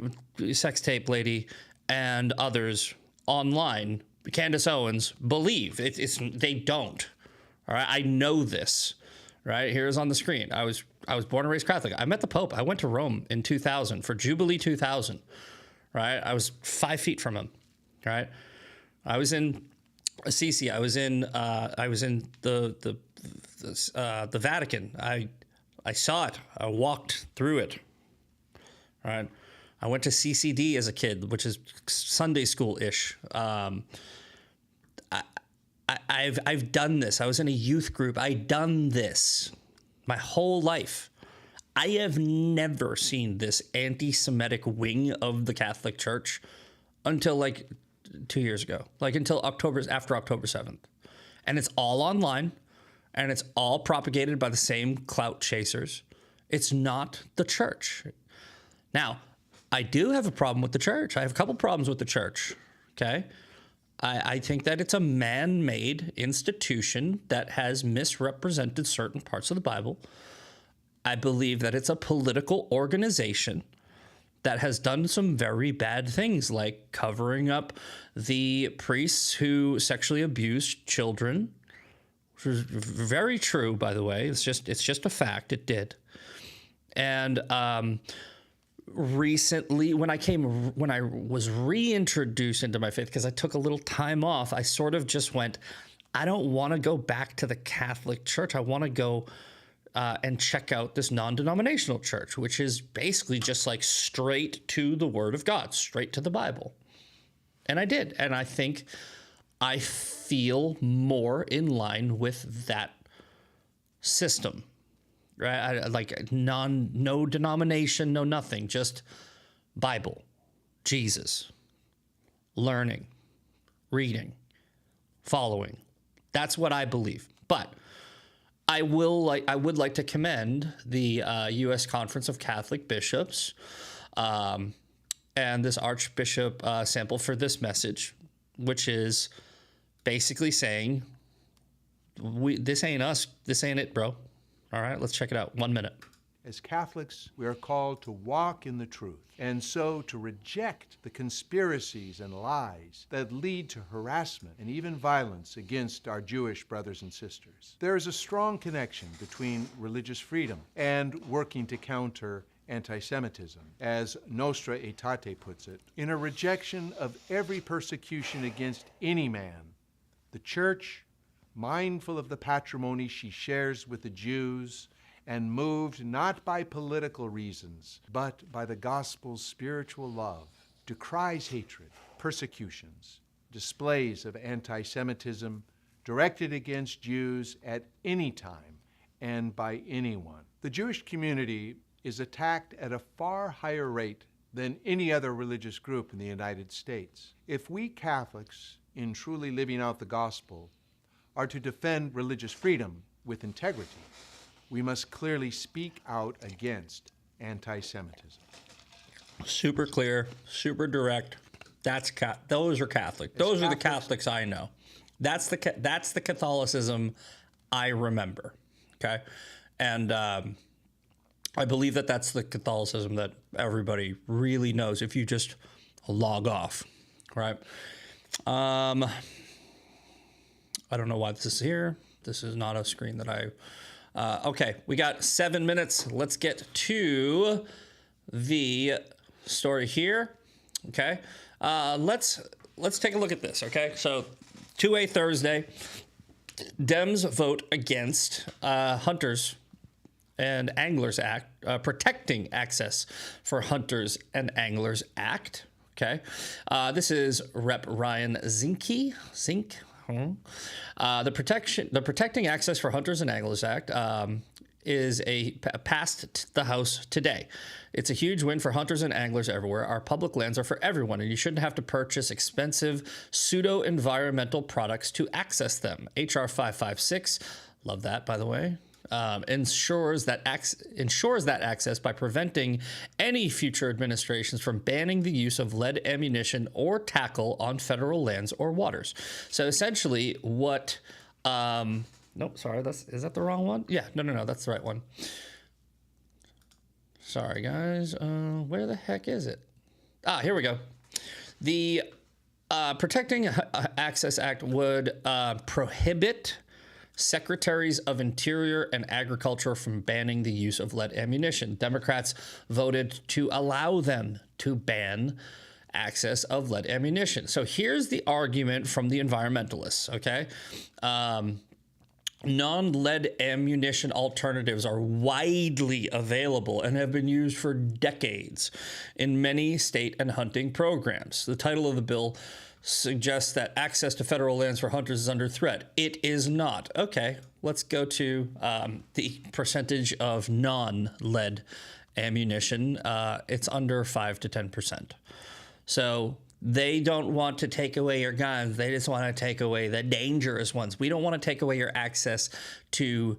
sex tape lady, and others online, Candace Owens, believe. They don't. All right, I know this. Right, here's on the screen. I was born and raised Catholic. I met the Pope. I went to Rome in 2000 for Jubilee 2000. Right, I was 5 feet from him. Right, I was in Assisi. I was in the Vatican. I saw it. I walked through it. Right. I went to CCD as a kid, which is Sunday school-ish. I've done this. I was in a youth group. I've done this my whole life. I have never seen this anti-Semitic wing of the Catholic Church until 2 years ago, until after October 7th. And it's all online. And it's all propagated by the same clout chasers. It's not the church. Now, I do have a problem with the church. I have a couple problems with the church, okay? I think that it's a man-made institution that has misrepresented certain parts of the Bible. I believe that it's a political organization that has done some very bad things, like covering up the priests who sexually abused children, which was very true, by the way. It's just a fact. It did. And recently, when I was reintroduced into my faith, because I took a little time off, I sort of just went, I don't want to go back to the Catholic Church. I want to go and check out this non-denominational church, which is basically just like straight to the Word of God, straight to the Bible. And I did. And I think I feel more in line with that system, right? No denomination, no nothing, just Bible, Jesus, learning, reading, following. That's what I believe. But I would like to commend the U.S. Conference of Catholic Bishops and this Archbishop Sample for this message, which is basically saying, this ain't us, this ain't it, bro. All right, let's check it out. 1 minute. As Catholics, we are called to walk in the truth, and so to reject the conspiracies and lies that lead to harassment and even violence against our Jewish brothers and sisters. There is a strong connection between religious freedom and working to counter anti-Semitism, as Nostra Aetate puts it. In a rejection of every persecution against any man, the Church, mindful of the patrimony she shares with the Jews, and moved not by political reasons, but by the gospel's spiritual love, decries hatred, persecutions, displays of anti-Semitism directed against Jews at any time and by anyone. The Jewish community is attacked at a far higher rate than any other religious group in the United States. If we Catholics, in truly living out the gospel, are to defend religious freedom with integrity, we must clearly speak out against anti-Semitism. Super clear, super direct. Those are Catholic. Those are the Catholics I know. That's the Catholicism I remember. Okay, and I believe that that's the Catholicism that everybody really knows if you just log off, right? I don't know why this is here. This is not a screen that I. Okay, we got 7 minutes. Let's get to the story here. Okay, let's take a look at this. Okay, so 2A Thursday, Dems vote against Hunters and Anglers Act, Protecting Access for Hunters and Anglers Act. Okay, this is Rep. Ryan Zink. The Protecting Access for Hunters and Anglers Act is passed the House today. It's a huge win for hunters and anglers everywhere. Our public lands are for everyone, and you shouldn't have to purchase expensive pseudo-environmental products to access them. HR 556, love that, by the way, ensures that access by preventing any future administrations from banning the use of lead ammunition or tackle on federal lands or waters. So essentially what nope, sorry, is that the wrong one? Yeah, no, that's the right one. Sorry guys, where the heck is it? Here we go. The Protecting Access Act would prohibit Secretaries of Interior and Agriculture from banning the use of lead ammunition. Democrats voted to allow them to ban access of lead ammunition. So here's the argument from the environmentalists, okay? Non-lead ammunition alternatives are widely available and have been used for decades in many state and hunting programs. The title of the bill suggests that access to federal lands for hunters is under threat. It is not. Okay, let's go to the percentage of non-lead ammunition. It's under 5 to 10%. So they don't want to take away your guns. They just want to take away the dangerous ones. We don't want to take away your access to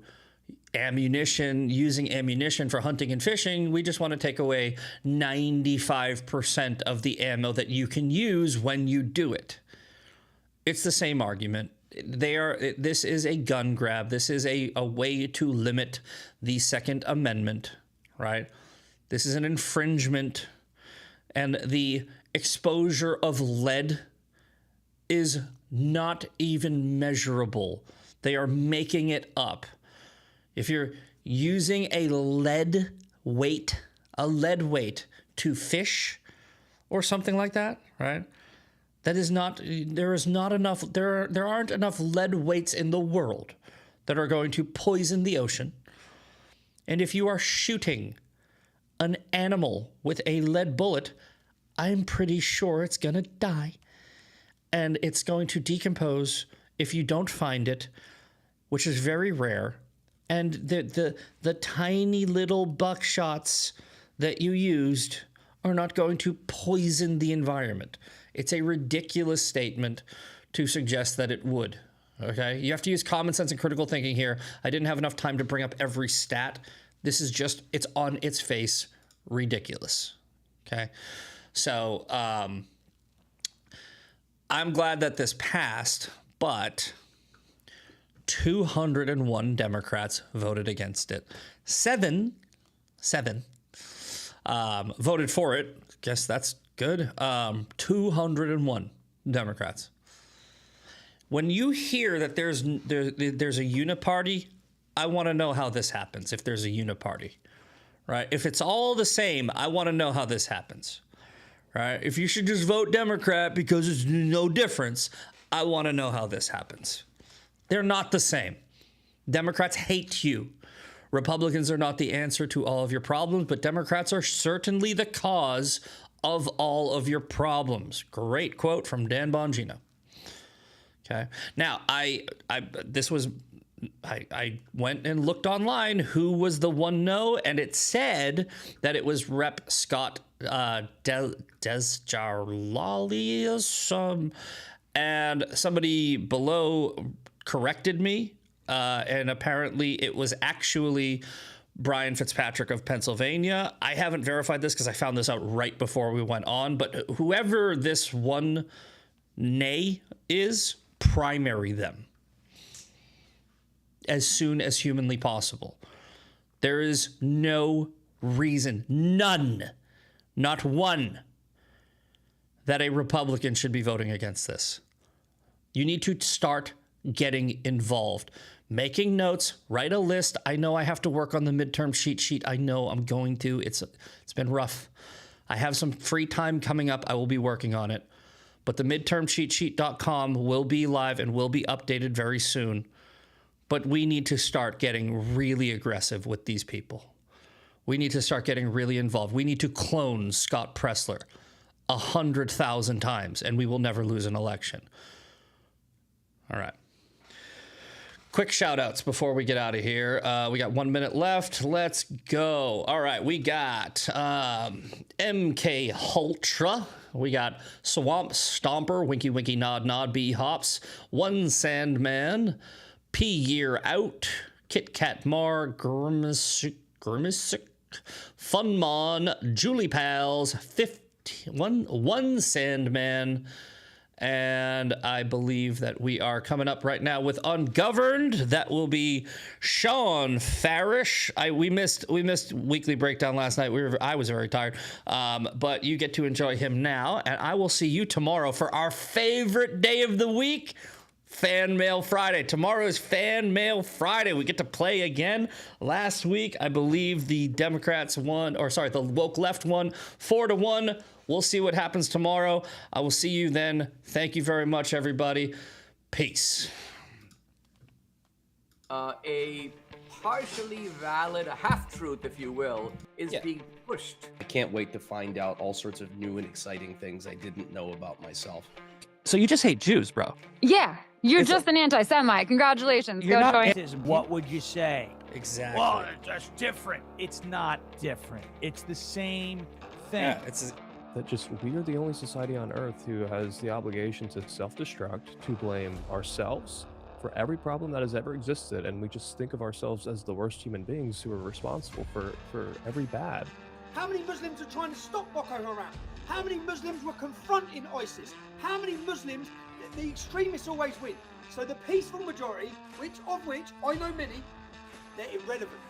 ammunition, using ammunition for hunting and fishing. We just want to take away 95% of the ammo that you can use when you do it. It's the same argument. This is a gun grab. This is a way to limit the Second Amendment, right? This is an infringement, and the exposure of lead is not even measurable. They are making it up. If you're using a lead weight to fish or something like that, right? There aren't enough lead weights in the world that are going to poison the ocean, And if you are shooting an animal with a lead bullet, I'm pretty sure it's going to die. And it's going to decompose if you don't find it, which is very rare. And the tiny little buckshots that you used are not going to poison the environment. It's a ridiculous statement to suggest that it would. Okay? You have to use common sense and critical thinking here. I didn't have enough time to bring up every stat. This is just, it's on its face ridiculous. Okay? So, I'm glad that this passed, but 201 Democrats voted against it. Seven voted for it. Guess that's good. 201 Democrats. When you hear that there's a uniparty, I want to know how this happens. If there's a uniparty, right? If it's all the same, I want to know how this happens, right? If you should just vote Democrat because there's no difference, I want to know how this happens. They're not the same. Democrats hate you. Republicans are not the answer to all of your problems, but Democrats are certainly the cause of all of your problems. Great quote from Dan Bongino. Okay. Now, I went and looked online who was the one no, and it said that it was Rep. Scott Desjarlalius, and somebody below corrected me, and apparently it was actually Brian Fitzpatrick of Pennsylvania. I haven't verified this because I found this out right before we went on, but whoever this one nay is, primary them as soon as humanly possible. There is no reason, none, not one, that a Republican should be voting against this. You need to start getting involved, making notes, write a list. I know I have to work on the midterm cheat sheet. I know I'm going to. It's been rough. I have some free time coming up. I will be working on it. But the midtermcheatsheet.com will be live and will be updated very soon. But we need to start getting really aggressive with these people. We need to start getting really involved. We need to clone Scott Pressler 100,000 times, and we will never lose an election. All right. Quick shout outs before we get out of here. We got 1 minute left. Let's go. All right. We got MK Hultra. We got Swamp Stomper, Winky Winky Nod Nod, B Hops, One Sandman, P Year Out, Kit Kat Mar, Grimace, Funmon, Julie Pals, 1 Sandman. And I believe that we are coming up right now with Ungoverned. That will be Sean Farish. We missed Weekly Breakdown last night. I was very tired. But you get to enjoy him now. And I will see you tomorrow for our favorite day of the week, Fan Mail Friday. Tomorrow is Fan Mail Friday. We get to play again. Last week, I believe the Democrats won, the woke left won 4-1. We'll see what happens tomorrow. I will see you then. Thank you very much, everybody. Peace. A partially valid, a half-truth, if you will, is being pushed. I can't wait to find out all sorts of new and exciting things I didn't know about myself. So you just hate Jews, bro? Yeah, you're just an anti-Semite. Congratulations. You're Go not join. What would you say? Exactly. Well, that's different. It's not different. It's the same thing. Yeah, that just we are the only society on earth who has the obligation to self-destruct, to blame ourselves for every problem that has ever existed, and we just think of ourselves as the worst human beings who are responsible for every bad. How many Muslims are trying to stop Boko Haram? How many Muslims were confronting ISIS? How many Muslims, the extremists always win. So the peaceful majority, which I know many, they're irrelevant.